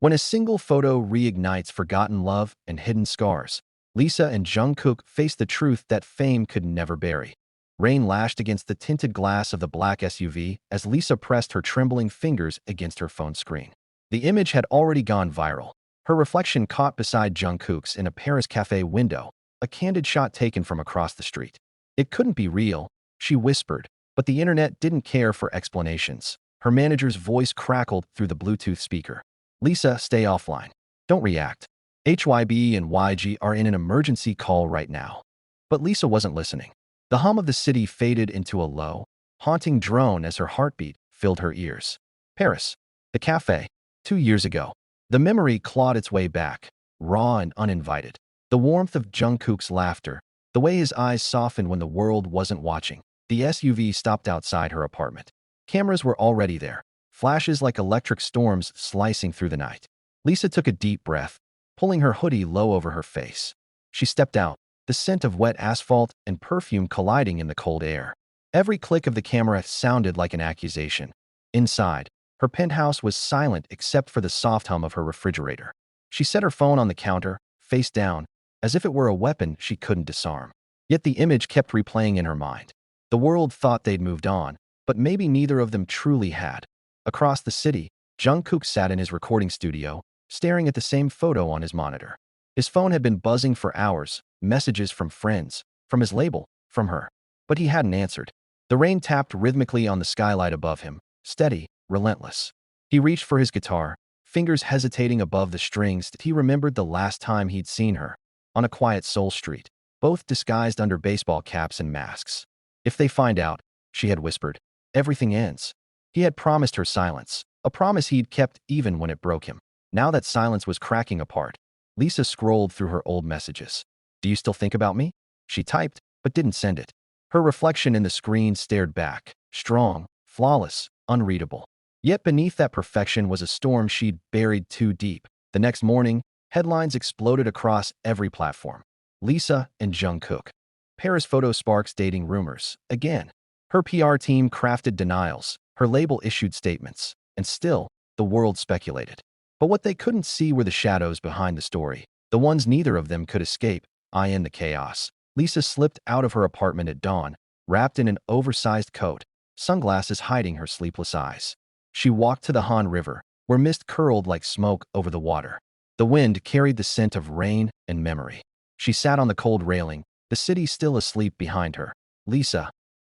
When a single photo reignites forgotten love and hidden scars, Lisa and Jungkook face the truth that fame could never bury. Rain lashed against the tinted glass of the black SUV as Lisa pressed her trembling fingers against her phone screen. The image had already gone viral. Her reflection caught beside Jungkook's in a Paris cafe window, a candid shot taken from across the street. It couldn't be real, she whispered, but the internet didn't care for explanations. Her manager's voice crackled through the Bluetooth speaker. Lisa, stay offline. Don't react. HYB and YG are in an emergency call right now. But Lisa wasn't listening. The hum of the city faded into a low, haunting drone as her heartbeat filled her ears. Paris. The cafe. 2 years ago. The memory clawed its way back, raw and uninvited. The warmth of Jungkook's laughter, the way his eyes softened when the world wasn't watching. The SUV stopped outside her apartment. Cameras were already there, flashes like electric storms slicing through the night. Lisa took a deep breath, pulling her hoodie low over her face. She stepped out, the scent of wet asphalt and perfume colliding in the cold air. Every click of the camera sounded like an accusation. Inside, her penthouse was silent except for the soft hum of her refrigerator. She set her phone on the counter, face down, as if it were a weapon she couldn't disarm. Yet the image kept replaying in her mind. The world thought they'd moved on, but maybe neither of them truly had. Across the city, Jungkook sat in his recording studio, staring at the same photo on his monitor. His phone had been buzzing for hours, messages from friends, from his label, from her. But he hadn't answered. The rain tapped rhythmically on the skylight above him, steady, relentless. He reached for his guitar, fingers hesitating above the strings. He remembered the last time he'd seen her, on a quiet Seoul street, both disguised under baseball caps and masks. If they find out, she had whispered, everything ends. He had promised her silence, a promise he'd kept even when it broke him. Now that silence was cracking apart, Lisa scrolled through her old messages. Do you still think about me? She typed, but didn't send it. Her reflection in the screen stared back, strong, flawless, unreadable. Yet beneath that perfection was a storm she'd buried too deep. The next morning, headlines exploded across every platform. Lisa and Jungkook. Paris photo sparks dating rumors. Again. Her PR team crafted denials. Her label issued statements. And still, the world speculated. But what they couldn't see were the shadows behind the story. The ones neither of them could escape. In the chaos. Lisa slipped out of her apartment at dawn, wrapped in an oversized coat, sunglasses hiding her sleepless eyes. She walked to the Han River, where mist curled like smoke over the water. The wind carried the scent of rain and memory. She sat on the cold railing, the city still asleep behind her. Lisa.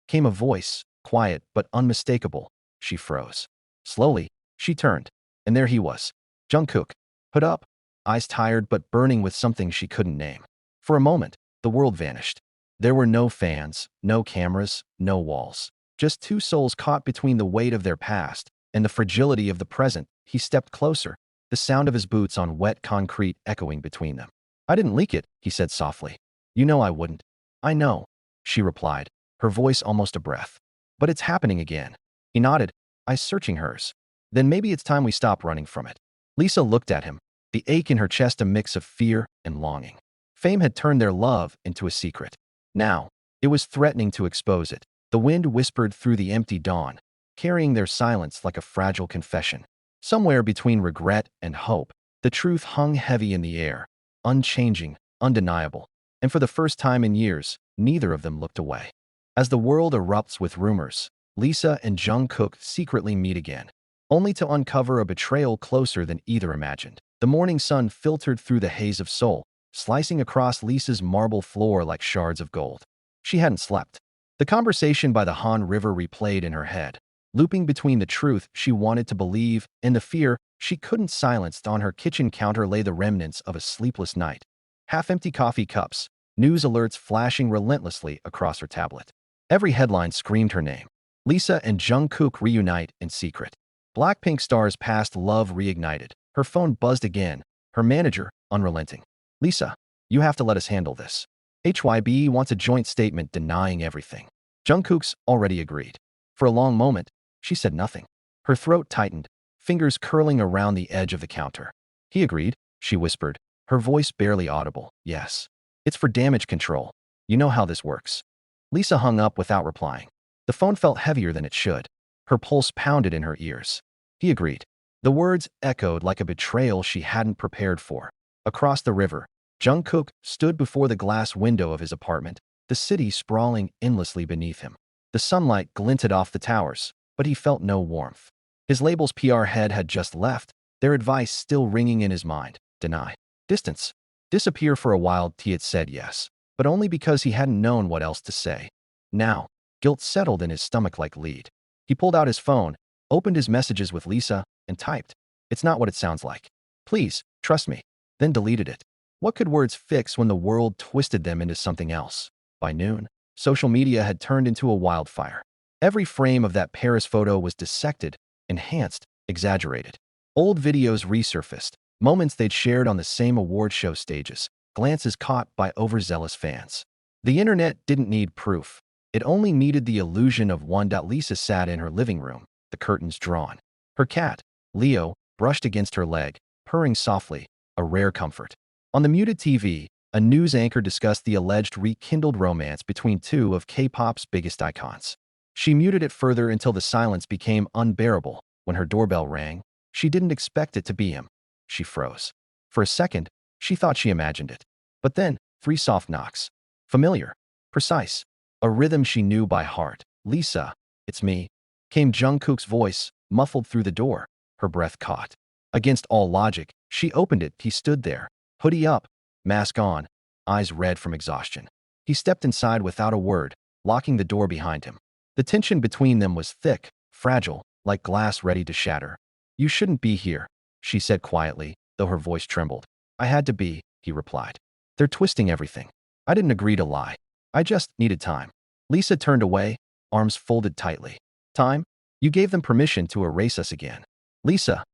Came a voice, quiet but unmistakable. She froze. Slowly, she turned, and there he was. Jungkook, hood up, eyes tired but burning with something she couldn't name. For a moment, the world vanished. There were no fans, no cameras, no walls. Just two souls caught between the weight of their past and the fragility of the present. He stepped closer, the sound of his boots on wet concrete echoing between them. I didn't leak it, he said softly. You know I wouldn't. I know, she replied, her voice almost a breath. But it's happening again. He nodded, eyes searching hers. Then maybe it's time we stop running from it. Lisa looked at him, the ache in her chest a mix of fear and longing. Fame had turned their love into a secret. Now, it was threatening to expose it. The wind whispered through the empty dawn, carrying their silence like a fragile confession. Somewhere between regret and hope, the truth hung heavy in the air, unchanging, undeniable. And for the first time in years, neither of them looked away. As the world erupts with rumors, Lisa and Jungkook secretly meet again, only to uncover a betrayal closer than either imagined. The morning sun filtered through the haze of Seoul, slicing across Lisa's marble floor like shards of gold. She hadn't slept. The conversation by the Han River replayed in her head, looping between the truth she wanted to believe and the fear she couldn't silence. On her kitchen counter lay the remnants of a sleepless night. Half-empty coffee cups, news alerts flashing relentlessly across her tablet. Every headline screamed her name. Lisa and Jungkook reunite in secret. BLACKPINK stars' past love reignited. Her phone buzzed again, her manager, unrelenting. Lisa, you have to let us handle this. HYB wants a joint statement denying everything. Jungkook's already agreed. For a long moment, she said nothing. Her throat tightened, fingers curling around the edge of the counter. He agreed, she whispered, her voice barely audible. Yes. It's for damage control. You know how this works. Lisa hung up without replying. The phone felt heavier than it should. Her pulse pounded in her ears. He agreed. The words echoed like a betrayal she hadn't prepared for. Across the river, Jungkook stood before the glass window of his apartment, the city sprawling endlessly beneath him. The sunlight glinted off the towers, but he felt no warmth. His label's PR head had just left, their advice still ringing in his mind. Deny. Distance. Disappear for a while. He had said yes, but only because he hadn't known what else to say. Now, guilt settled in his stomach like lead. He pulled out his phone, opened his messages with Lisa, and typed, "It's not what it sounds like. Please, trust me." Then deleted it. What could words fix when the world twisted them into something else? By noon, social media had turned into a wildfire. Every frame of that Paris photo was dissected, enhanced, exaggerated. Old videos resurfaced, moments they'd shared on the same award show stages, glances caught by overzealous fans. The internet didn't need proof. It only needed the illusion of one. Lisa sat in her living room, the curtains drawn. Her cat, Leo, brushed against her leg, purring softly, a rare comfort. On the muted TV, a news anchor discussed the alleged rekindled romance between two of K-pop's biggest icons. She muted it further until the silence became unbearable. When her doorbell rang, she didn't expect it to be him. She froze. For a second, she thought she imagined it. But then, 3 soft knocks. Familiar. Precise. A rhythm she knew by heart. "Lisa, it's me," came Jungkook's voice, muffled through the door. Her breath caught. Against all logic, she opened it. He stood there, hoodie up, mask on, eyes red from exhaustion. He stepped inside without a word, locking the door behind him. The tension between them was thick, fragile, like glass ready to shatter. "You shouldn't be here," she said quietly, though her voice trembled. "I had to be," he replied. "They're twisting everything. I didn't agree to lie. I just needed time." Lisa turned away, arms folded tightly. "Time? You gave them permission to erase us again." "Lisa."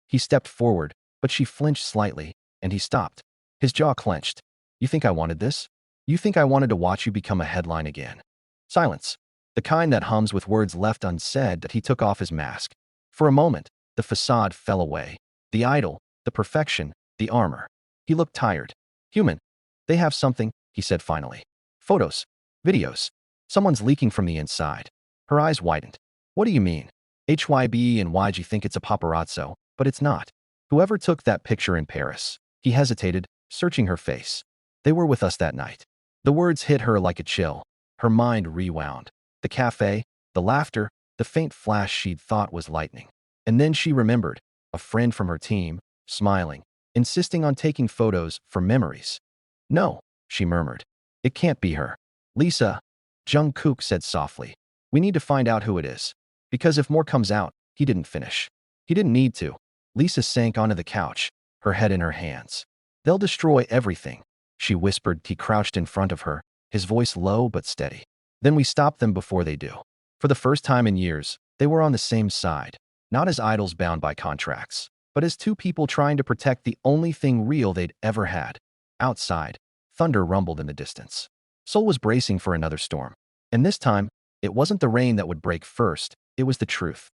He stepped forward, but she flinched slightly, and he stopped. His jaw clenched. "You think I wanted this? You think I wanted to watch you become a headline again?" Silence. The kind that hums with words left unsaid. That he took off his mask. For a moment, the facade fell away. The idol, the perfection, the armor. He looked tired. Human. "They have something," he said finally. "Photos. Videos. Someone's leaking from the inside." Her eyes widened. "What do you mean?" "HYB and why'd you think it's a paparazzo? But it's not. Whoever took that picture in Paris." He hesitated, searching her face. "They were with us that night." The words hit her like a chill. Her mind rewound. The cafe, the laughter, the faint flash she'd thought was lightning. And then she remembered, a friend from her team, smiling, insisting on taking photos for memories. "No," she murmured. "It can't be her." "Lisa," Jungkook said softly. "We need to find out who it is. Because if more comes out," he didn't finish. He didn't need to. Lisa sank onto the couch, her head in her hands. "They'll destroy everything," she whispered. He crouched in front of her, his voice low but steady. "Then we stop them before they do." For the first time in years, they were on the same side, not as idols bound by contracts, but as two people trying to protect the only thing real they'd ever had. Outside, thunder rumbled in the distance. Seoul was bracing for another storm. And this time, it wasn't the rain that would break first, it was the truth.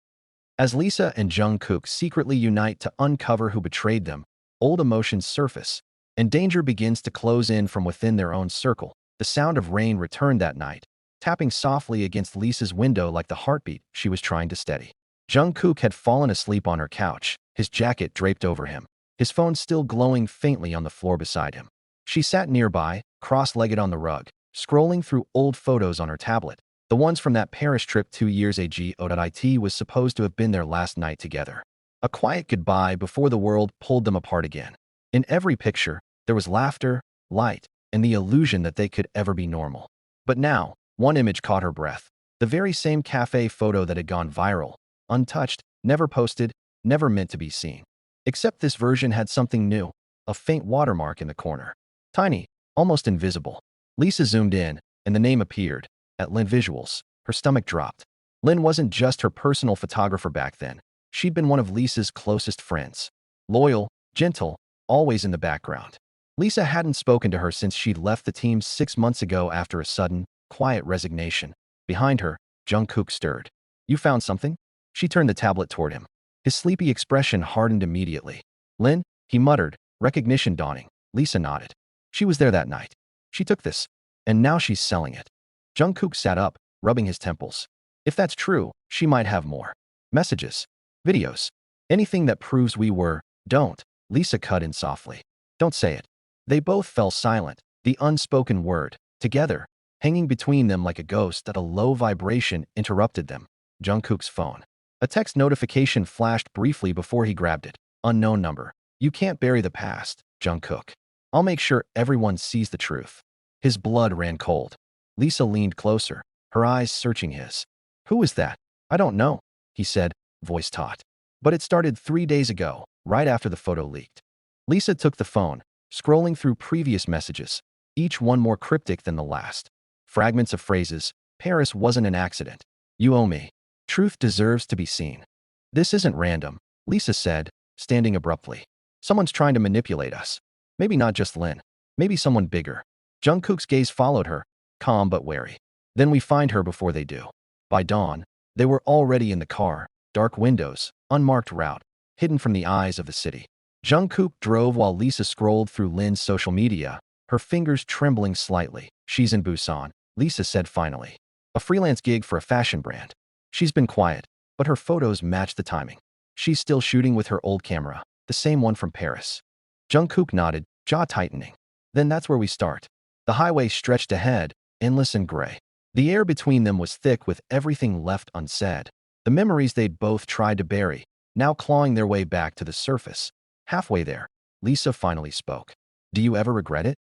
As Lisa and Jungkook secretly unite to uncover who betrayed them, old emotions surface, and danger begins to close in from within their own circle. The sound of rain returned that night, tapping softly against Lisa's window like the heartbeat she was trying to steady. Jungkook had fallen asleep on her couch, his jacket draped over him, his phone still glowing faintly on the floor beside him. She sat nearby, cross-legged on the rug, scrolling through old photos on her tablet. The ones from that Paris trip 2 years ago. It was supposed to have been their last night together. A quiet goodbye before the world pulled them apart again. In every picture, there was laughter, light, and the illusion that they could ever be normal. But now, one image caught her breath. The very same cafe photo that had gone viral, untouched, never posted, never meant to be seen. Except this version had something new, a faint watermark in the corner. Tiny, almost invisible. Lisa zoomed in, and the name appeared. At Lin Visuals, her stomach dropped. Lin wasn't just her personal photographer back then. She'd been one of Lisa's closest friends. Loyal, gentle, always in the background. Lisa hadn't spoken to her since she'd left the team 6 months ago after a sudden, quiet resignation. Behind her, Jungkook stirred. "You found something?" She turned the tablet toward him. His sleepy expression hardened immediately. "Lin," he muttered, recognition dawning. Lisa nodded. "She was there that night. She took this, and now she's selling it." Jungkook sat up, rubbing his temples. If that's true, she might have more. Messages. Videos. Anything that proves we were. Don't. Lisa cut in softly. Don't say it. They both fell silent, the unspoken word, together, hanging between them like a ghost that a low vibration interrupted them. Jungkook's phone. A text notification flashed briefly before he grabbed it. Unknown number. You can't bury the past, Jungkook. I'll make sure everyone sees the truth. His blood ran cold. Lisa leaned closer, her eyes searching his. Who is that? I don't know, he said, voice taut. But it started 3 days ago, right after the photo leaked. Lisa took the phone, scrolling through previous messages, each one more cryptic than the last. Fragments of phrases. Paris wasn't an accident. You owe me. Truth deserves to be seen. This isn't random, Lisa said, standing abruptly. Someone's trying to manipulate us. Maybe not just Lin. Maybe someone bigger. Jungkook's gaze followed her, calm but wary. Then we find her before they do. By dawn, they were already in the car, dark windows, unmarked route, hidden from the eyes of the city. Jungkook drove while Lisa scrolled through Lin's social media, her fingers trembling slightly. She's in Busan, Lisa said finally. A freelance gig for a fashion brand. She's been quiet, but her photos match the timing. She's still shooting with her old camera, the same one from Paris. Jungkook nodded, jaw tightening. Then that's where we start. The highway stretched ahead, endless and gray. The air between them was thick with everything left unsaid. The memories they'd both tried to bury, now clawing their way back to the surface. Halfway there, Lisa finally spoke. Do you ever regret it?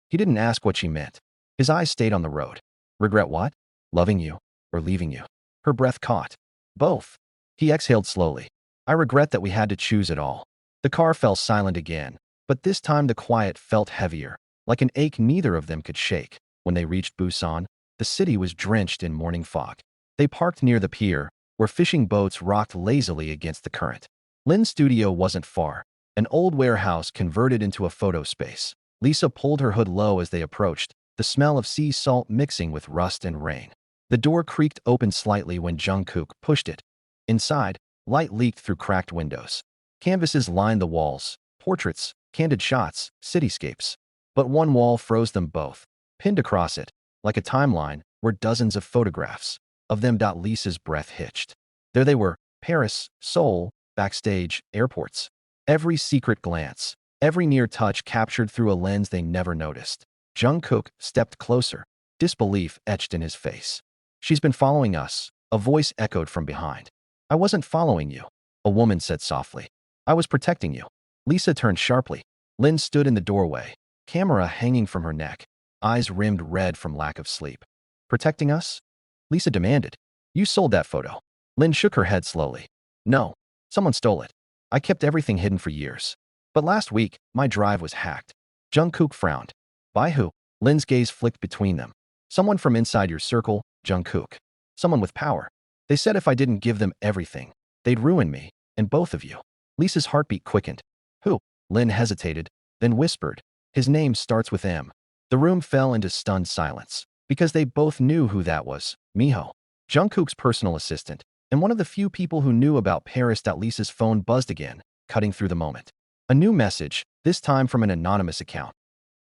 He didn't ask what she meant. His eyes stayed on the road. Regret what? Loving you, or leaving you? Her breath caught. Both. He exhaled slowly. I regret that we had to choose it all. The car fell silent again, but this time the quiet felt heavier, like an ache neither of them could shake. When they reached Busan, the city was drenched in morning fog. They parked near the pier, where fishing boats rocked lazily against the current. Lin's studio wasn't far, an old warehouse converted into a photo space. Lisa pulled her hood low as they approached, the smell of sea salt mixing with rust and rain. The door creaked open slightly when Jungkook pushed it. Inside, light leaked through cracked windows. Canvases lined the walls, portraits, candid shots, cityscapes. But one wall froze them both. Pinned across it, like a timeline, were dozens of photographs. Of them. Lisa's breath hitched. There they were, Paris, Seoul, backstage, airports. Every secret glance, every near touch captured through a lens they never noticed. Jungkook stepped closer, disbelief etched in his face. She's been following us, a voice echoed from behind. I wasn't following you, a woman said softly. I was protecting you. Lisa turned sharply. Lin stood in the doorway, camera hanging from her neck, eyes rimmed red from lack of sleep. Protecting us? Lisa demanded. You sold that photo. Lin shook her head slowly. No, someone stole it. I kept everything hidden for years. But last week, my drive was hacked. Jungkook frowned. By who? Lin's gaze flicked between them. Someone from inside your circle, Jungkook. Someone with power. They said if I didn't give them everything, they'd ruin me, and both of you. Lisa's heartbeat quickened. Who? Lin hesitated, then whispered. His name starts with M. The room fell into stunned silence, because they both knew who that was. Miho. Jungkook's personal assistant, and one of the few people who knew about Paris. Lisa's phone buzzed again, cutting through the moment. A new message, this time from an anonymous account.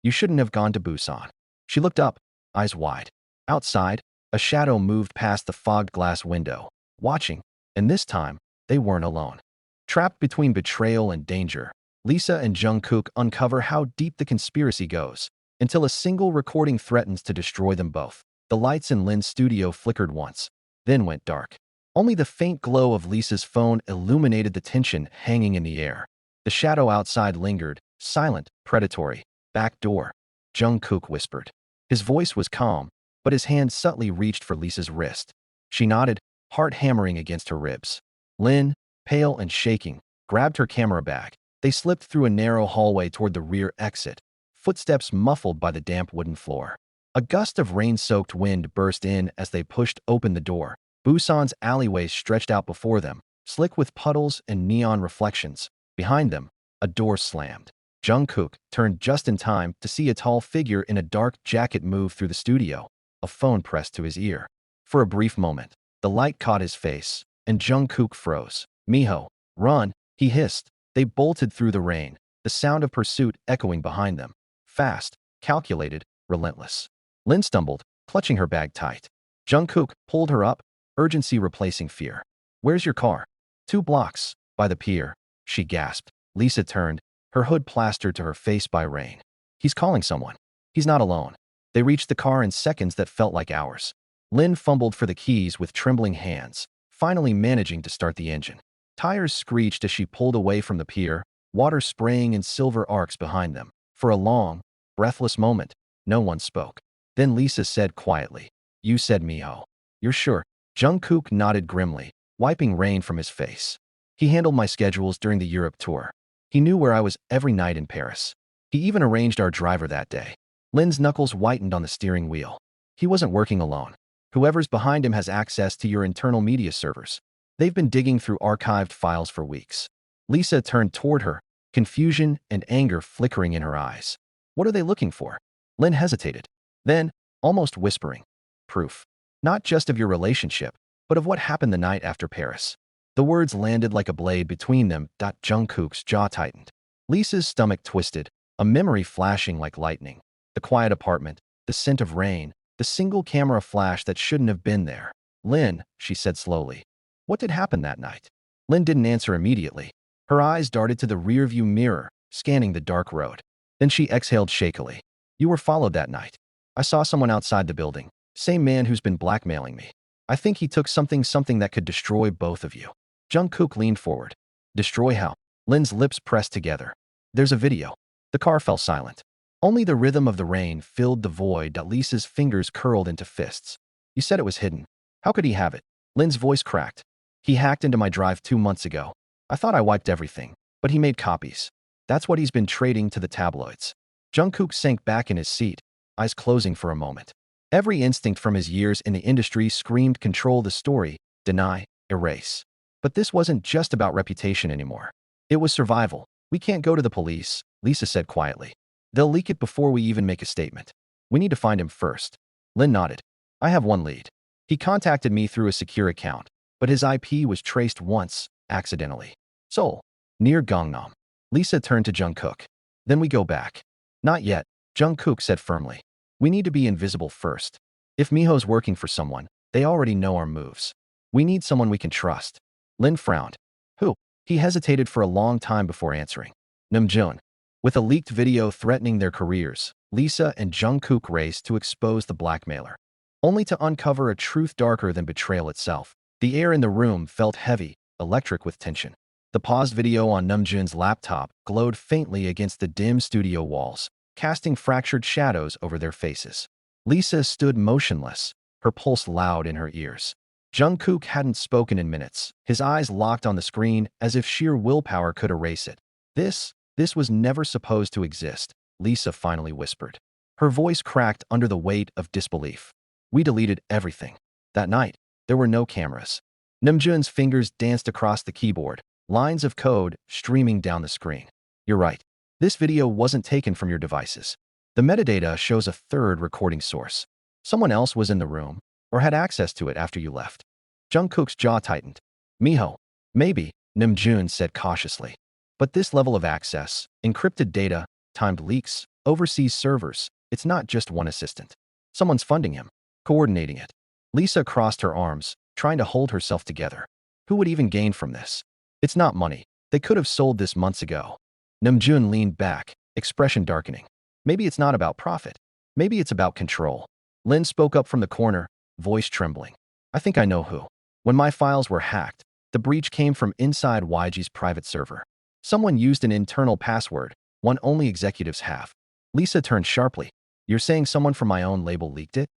You shouldn't have gone to Busan. She looked up, eyes wide. Outside, a shadow moved past the fogged glass window, watching, and this time, they weren't alone. Trapped between betrayal and danger, Lisa and Jungkook uncover how deep the conspiracy goes, until a single recording threatens to destroy them both. The lights in Lin's studio flickered once, then went dark. Only the faint glow of Lisa's phone illuminated the tension hanging in the air. The shadow outside lingered, silent, predatory. Back door, Jungkook whispered. His voice was calm, but his hand subtly reached for Lisa's wrist. She nodded, heart hammering against her ribs. Lin, pale and shaking, grabbed her camera bag. They slipped through a narrow hallway toward the rear exit, footsteps muffled by the damp wooden floor. A gust of rain-soaked wind burst in as they pushed open the door. Busan's alleyways stretched out before them, slick with puddles and neon reflections. Behind them, a door slammed. Jungkook turned just in time to see a tall figure in a dark jacket move through the studio, a phone pressed to his ear. For a brief moment, the light caught his face, and Jungkook froze. Miho, run, he hissed. They bolted through the rain, the sound of pursuit echoing behind them. Fast, calculated, relentless. Lin stumbled, clutching her bag tight. Jungkook pulled her up, urgency replacing fear. Where's your car? 2 blocks, by the pier, she gasped. Lisa turned, her hood plastered to her face by rain. He's calling someone. He's not alone. They reached the car in seconds that felt like hours. Lynn fumbled for the keys with trembling hands, finally managing to start the engine. Tires screeched as she pulled away from the pier, water spraying in silver arcs behind them. For a long, breathless moment, no one spoke. Then Lisa said quietly, "You said Miho. You're sure?" Jungkook nodded grimly, wiping rain from his face. He handled my schedules during the Europe tour. He knew where I was every night in Paris. He even arranged our driver that day. Lynn's knuckles whitened on the steering wheel. He wasn't working alone. Whoever's behind him has access to your internal media servers. They've been digging through archived files for weeks. Lisa turned toward her, confusion and anger flickering in her eyes. What are they looking for? Lynn hesitated. Then, almost whispering, proof. Not just of your relationship, but of what happened the night after Paris. The words landed like a blade between them. Jungkook's jaw tightened. Lisa's stomach twisted, a memory flashing like lightning. The quiet apartment, the scent of rain, the single camera flash that shouldn't have been there. "Lynn," she said slowly. "What did happen that night?" Lynn didn't answer immediately. Her eyes darted to the rearview mirror, scanning the dark road. Then she exhaled shakily. "You were followed that night. I saw someone outside the building. Same man who's been blackmailing me. I think he took something that could destroy both of you." Jungkook leaned forward. "Destroy how?" Lynn's lips pressed together. "There's a video." The car fell silent. Only the rhythm of the rain filled the void. Lisa's fingers curled into fists. "You said it was hidden. How could he have it?" Lynn's voice cracked. "He hacked into my drive 2 months ago. I thought I wiped everything, but he made copies. That's what he's been trading to the tabloids." Jungkook sank back in his seat, eyes closing for a moment. Every instinct from his years in the industry screamed control the story, deny, erase. But this wasn't just about reputation anymore. It was survival. "We can't go to the police," Lisa said quietly. "They'll leak it before we even make a statement. We need to find him first." Lynn nodded. "I have one lead. He contacted me through a secure account, but his IP was traced once, accidentally. Seoul, near Gangnam." Lisa turned to Jungkook. "Then we go back." "Not yet," Jungkook said firmly. "We need to be invisible first. If Miho's working for someone, they already know our moves. We need someone we can trust." Lynn frowned. "Who?" He hesitated for a long time before answering. "Namjoon." With a leaked video threatening their careers, Lisa and Jungkook raced to expose the blackmailer, only to uncover a truth darker than betrayal itself. The air in the room felt heavy, electric with tension. The paused video on Namjoon's laptop glowed faintly against the dim studio walls, casting fractured shadows over their faces. Lisa stood motionless, her pulse loud in her ears. Jungkook hadn't spoken in minutes, his eyes locked on the screen as if sheer willpower could erase it. This was never supposed to exist," Lisa finally whispered. Her voice cracked under the weight of disbelief. "We deleted everything. That night, there were no cameras." Namjoon's fingers danced across the keyboard, lines of code streaming down the screen. "You're right. This video wasn't taken from your devices. The metadata shows a third recording source. Someone else was in the room, or had access to it after you left." Jungkook's jaw tightened. "Miho, maybe," Namjoon said cautiously. "But this level of access, encrypted data, timed leaks, overseas servers, it's not just one assistant. Someone's funding him, coordinating it." Lisa crossed her arms, trying to hold herself together. Who would even gain from this? It's not money. They could have sold this months ago. Namjoon leaned back, expression darkening. "Maybe it's not about profit. Maybe it's about control." Lynn spoke up from the corner, voice trembling. "I think I know who. When my files were hacked, the breach came from inside YG's private server. Someone used an internal password, one only executives have." Lisa turned sharply. "You're saying someone from my own label leaked it?"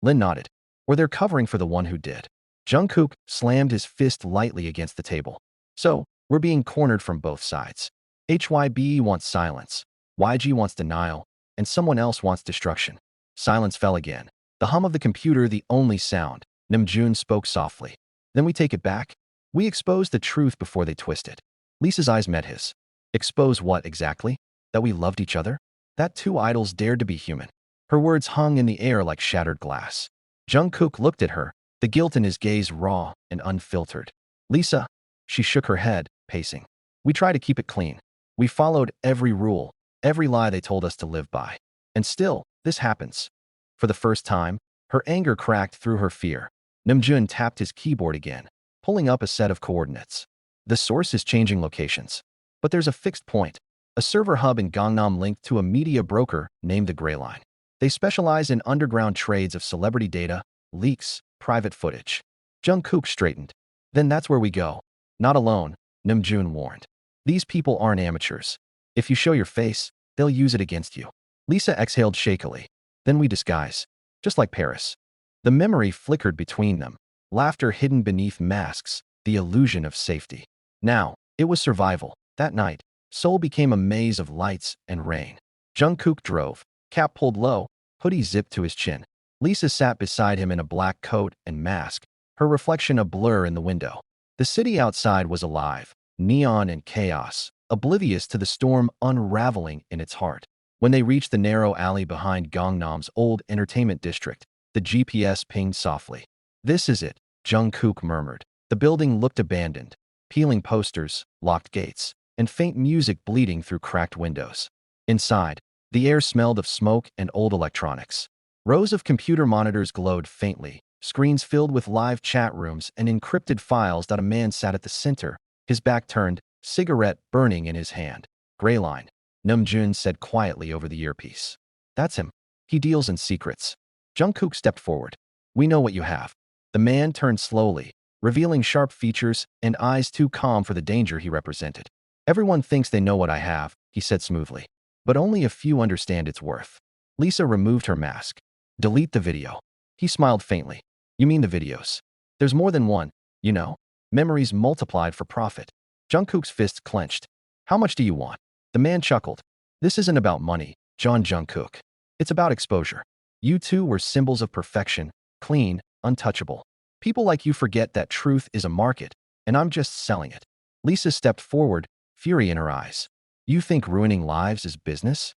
Lynn nodded. "Or they're covering for the one who did." Jungkook slammed his fist lightly against the table. "So, we're being cornered from both sides. HYBE wants silence, YG wants denial, and someone else wants destruction." Silence fell again. The hum of the computer the only sound. Namjoon spoke softly. "Then we take it back? We expose the truth before they twist it." Lisa's eyes met his. "Expose what exactly? That we loved each other? That two idols dared to be human?" Her words hung in the air like shattered glass. Jungkook looked at her, the guilt in his gaze raw and unfiltered. "Lisa," she shook her head, pacing. "We try to keep it clean. We followed every rule, every lie they told us to live by. And still, this happens." For the first time, her anger cracked through her fear. Namjoon tapped his keyboard again, pulling up a set of coordinates. "The source is changing locations. But there's a fixed point. A server hub in Gangnam linked to a media broker named the Gray Line. They specialize in underground trades of celebrity data, leaks, private footage. Jungkook straightened. Then that's where we go. Not alone, Namjoon warned. These people aren't amateurs. If you show your face, they'll use it against you. Lisa exhaled shakily. Then we disguise. Just like Paris. The memory flickered between them. Laughter hidden beneath masks, the illusion of safety. Now, it was survival. That night, Seoul became a maze of lights and rain. Jungkook drove, cap pulled low, hoodie zipped to his chin. Lisa sat beside him in a black coat and mask, her reflection a blur in the window. The city outside was alive, neon and chaos, oblivious to the storm unraveling in its heart. When they reached the narrow alley behind Gangnam's old entertainment district, the GPS pinged softly. "This is it," Jungkook murmured. The building looked abandoned. Peeling posters, locked gates, and faint music bleeding through cracked windows. Inside, the air smelled of smoke and old electronics. Rows of computer monitors glowed faintly, screens filled with live chat rooms and encrypted files. That a man sat at the center, his back turned, cigarette burning in his hand. "Gray Line," Namjoon said quietly over the earpiece. "That's him. He deals in secrets." Jungkook stepped forward. "We know what you have." The man turned slowly, revealing sharp features and eyes too calm for the danger he represented. "Everyone thinks they know what I have," he said smoothly. "But only a few understand its worth." Lisa removed her mask. "Delete the video." He smiled faintly. "You mean the videos? There's more than one, you know. Memories multiplied for profit." Jungkook's fists clenched. "How much do you want?" The man chuckled. "This isn't about money, John Jungkook. It's about exposure. You two were symbols of perfection, clean, untouchable. People like you forget that truth is a market, and I'm just selling it." Lisa stepped forward, fury in her eyes. "You think ruining lives is business?"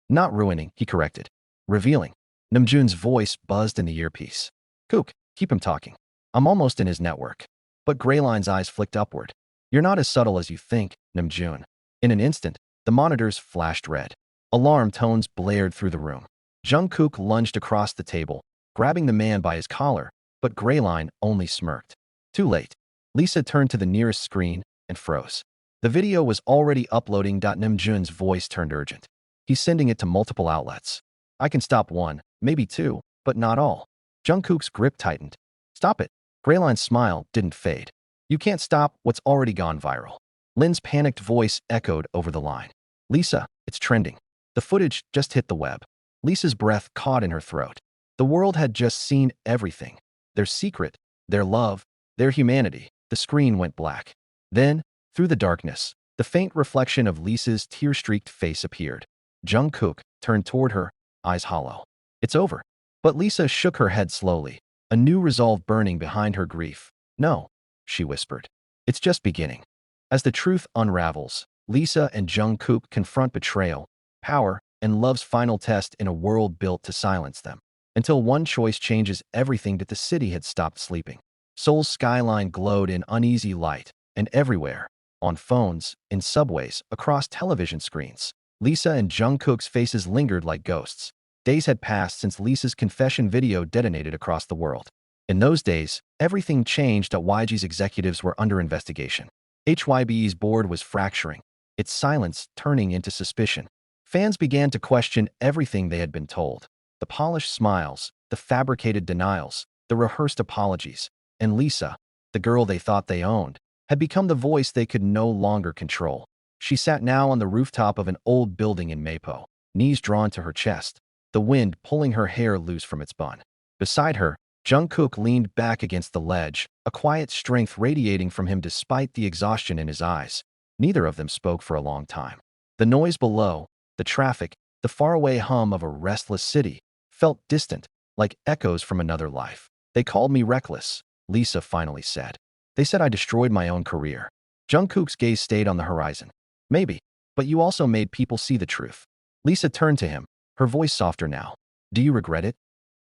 "Not ruining," he corrected. "Revealing." Namjoon's voice buzzed in the earpiece. "Kook, keep him talking. I'm almost in his network." But Grayline's eyes flicked upward. "You're not as subtle as you think, Namjoon." In an instant, the monitors flashed red. Alarm tones blared through the room. Jungkook lunged across the table, grabbing the man by his collar, but Grayline only smirked. Too late. Lisa turned to the nearest screen and froze. The video was already uploading. Namjoon's voice turned urgent. "He's sending it to multiple outlets. I can stop one, maybe two, but not all." Jungkook's grip tightened. "Stop it." Grayline's smile didn't fade. "You can't stop what's already gone viral." Lin's panicked voice echoed over the line. "Lisa, it's trending. The footage just hit the web." Lisa's breath caught in her throat. The world had just seen everything. Their secret, their love, their humanity. The screen went black. Then, through the darkness, the faint reflection of Lisa's tear-streaked face appeared. Jungkook turned toward her, eyes hollow. "It's over." But Lisa shook her head slowly, a new resolve burning behind her grief. "No," she whispered. "It's just beginning." As the truth unravels, Lisa and Jungkook confront betrayal, power, and love's final test in a world built to silence them. Until one choice changes everything. That the city had stopped sleeping. Seoul's skyline glowed in uneasy light, and everywhere, on phones, in subways, across television screens, Lisa and Jungkook's faces lingered like ghosts. Days had passed since Lisa's confession video detonated across the world. In those days, everything changed. YG's executives were under investigation. HYBE's board was fracturing, its silence turning into suspicion. Fans began to question everything they had been told. The polished smiles, the fabricated denials, the rehearsed apologies. And Lisa, the girl they thought they owned, had become the voice they could no longer control. She sat now on the rooftop of an old building in Mapo, knees drawn to her chest, the wind pulling her hair loose from its bun. Beside her, Jungkook leaned back against the ledge, a quiet strength radiating from him despite the exhaustion in his eyes. Neither of them spoke for a long time. The noise below, the traffic, the faraway hum of a restless city, felt distant, like echoes from another life. "They called me reckless," Lisa finally said. "They said I destroyed my own career." Jungkook's gaze stayed on the horizon. "Maybe, but you also made people see the truth." Lisa turned to him, her voice softer now. "Do you regret it?"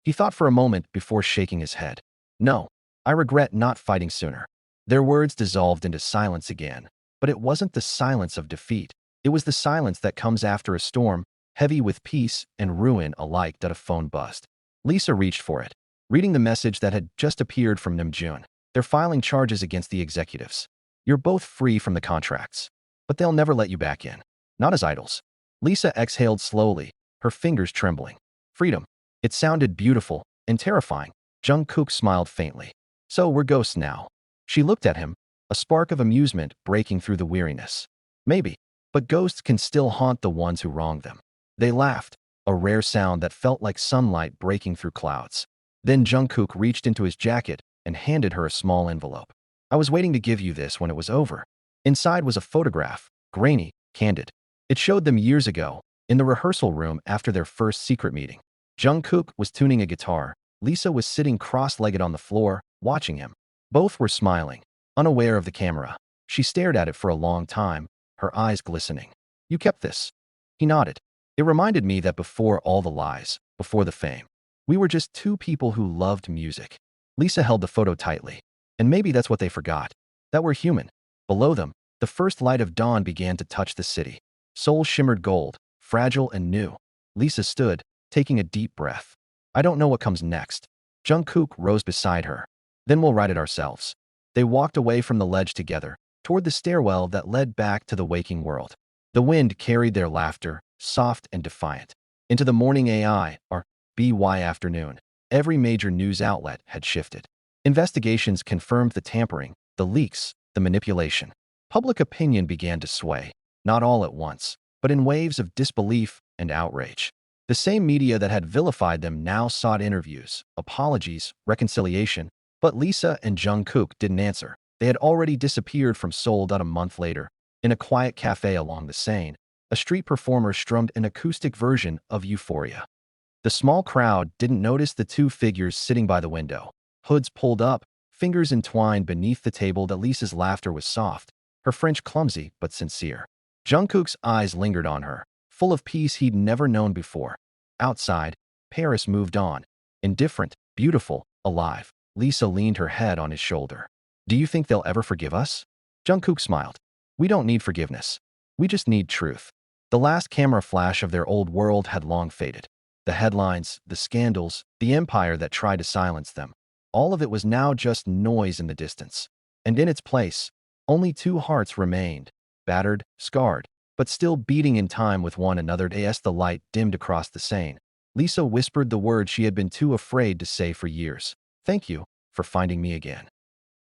He thought for a moment before shaking his head. "No, I regret not fighting sooner." Their words dissolved into silence again, but it wasn't the silence of defeat. It was the silence that comes after a storm, heavy with peace and ruin alike. A phone buzzed. Lisa reached for it, reading the message that had just appeared from Namjoon. "They're filing charges against the executives. You're both free from the contracts." but they'll never let you back in. Not as idols. Lisa exhaled slowly, her fingers trembling. Freedom. It sounded beautiful and terrifying. Jungkook smiled faintly. So we're ghosts now. She looked at him, a spark of amusement breaking through the weariness. Maybe, but ghosts can still haunt the ones who wronged them. They laughed, a rare sound that felt like sunlight breaking through clouds. Then Jungkook reached into his jacket and handed her a small envelope. I was waiting to give you this when it was over. Inside was a photograph, grainy, candid. It showed them years ago, in the rehearsal room after their first secret meeting. Jungkook was tuning a guitar. Lisa was sitting cross-legged on the floor, watching him. Both were smiling, unaware of the camera. She stared at it for a long time, her eyes glistening. You kept this? He nodded. It reminded me that before all the lies, before the fame, we were just two people who loved music. Lisa held the photo tightly. And maybe that's what they forgot. That we're human. Below them, the first light of dawn began to touch the city. Seoul shimmered gold, fragile and new. Lisa stood, taking a deep breath. I don't know what comes next. Jungkook rose beside her. Then we'll write it ourselves. They walked away from the ledge together, toward the stairwell that led back to the waking world. The wind carried their laughter, soft and defiant, into the morning AI, or BY afternoon. Every major news outlet had shifted. Investigations confirmed the tampering, the leaks, the manipulation. Public opinion began to sway, not all at once, but in waves of disbelief and outrage. The same media that had vilified them now sought interviews, apologies, reconciliation, but Lisa and Jungkook didn't answer. They had already disappeared from Seoul a month later. In a quiet cafe along the Seine, a street performer strummed an acoustic version of Euphoria. The small crowd didn't notice the two figures sitting by the window, hoods pulled up, fingers entwined beneath the table. That Lisa's laughter was soft, her French clumsy but sincere. Jungkook's eyes lingered on her, full of peace he'd never known before. Outside, Paris moved on, indifferent, beautiful, alive. Lisa leaned her head on his shoulder. Do you think they'll ever forgive us? Jungkook smiled. We don't need forgiveness. We just need truth. The last camera flash of their old world had long faded. The headlines, the scandals, the empire that tried to silence them. All of it was now just noise in the distance. And in its place, only two hearts remained, battered, scarred, but still beating in time with one another. As the light dimmed across the Seine, Lisa whispered the words she had been too afraid to say for years. Thank you for finding me again.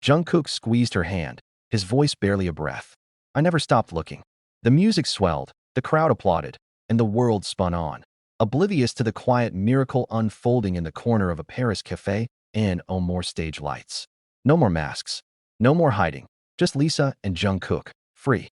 Jungkook squeezed her hand, his voice barely a breath. I never stopped looking. The music swelled, the crowd applauded, and the world spun on, oblivious to the quiet miracle unfolding in the corner of a Paris cafe. And no more stage lights. No more masks. No more hiding. Just Lisa and Jungkook, free.